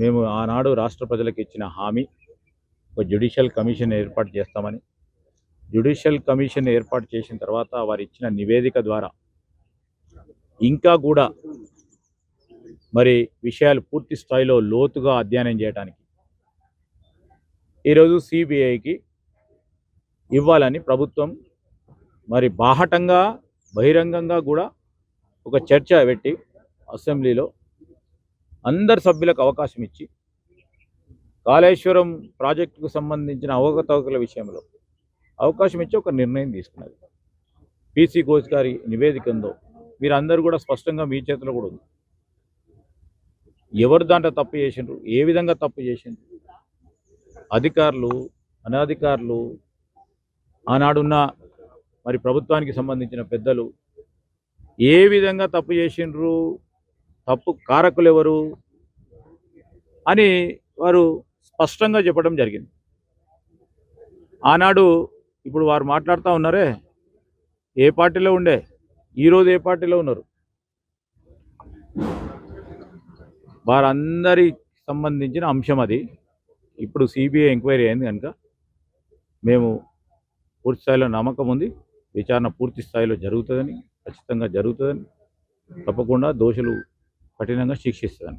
మేము ఆనాడు రాష్ట్ర ప్రజలకు ఇచ్చిన హామీ ఒక జ్యుడిషియల్ కమిషన్ ఏర్పాటు చేస్తామని. జ్యుడిషియల్ కమిషన్ ఏర్పాటు చేసిన తర్వాత వారు ఇచ్చిన నివేదిక ద్వారా ఇంకా కూడా మరి విషయాలు పూర్తి స్థాయిలో లోతుగా అధ్యయనం చేయడానికి ఈరోజు సిబిఐకి ఇవ్వాలని ప్రభుత్వం మరి బాహటంగా బహిరంగంగా కూడా ఒక చర్చ పెట్టి అసెంబ్లీలో అందరు సభ్యులకు అవకాశం ఇచ్చి కాళేశ్వరం ప్రాజెక్టుకు సంబంధించిన అవకతవకల విషయంలో అవకాశం ఇచ్చి ఒక నిర్ణయం తీసుకున్నది. పీసీ ఘోష్ గారి నివేదిక ఉందో మీరందరూ కూడా స్పష్టంగా మీ చేతిలో కూడా ఉంది. ఎవరు దాంట్లో తప్పు చేసిండ్రు, ఏ విధంగా తప్పు చేసిండ్రు, అధికారులు అనధికారులు ఆనాడున్న మరి ప్రభుత్వానికి సంబంధించిన పెద్దలు ఏ విధంగా తప్పు చేసిండ్రు, తప్పు కారకులు ఎవరు అని వారు స్పష్టంగా చెప్పడం జరిగింది. ఆనాడు ఇప్పుడు వారు మాట్లాడుతూ ఉన్నారే, ఏ పార్టీలో ఉండే ఈరోజు ఏ పార్టీలో ఉన్నారు, వారందరికి సంబంధించిన అంశం అది. ఇప్పుడు సిబిఐ ఎంక్వైరీ అయింది కనుక మేము పూర్తి స్థాయిలో నమ్మకం ఉంది, విచారణ పూర్తి స్థాయిలో జరుగుతుందని, ఖచ్చితంగా జరుగుతుందని, తప్పకుండా దోషులు కఠినంగా శిక్షిస్తుందని.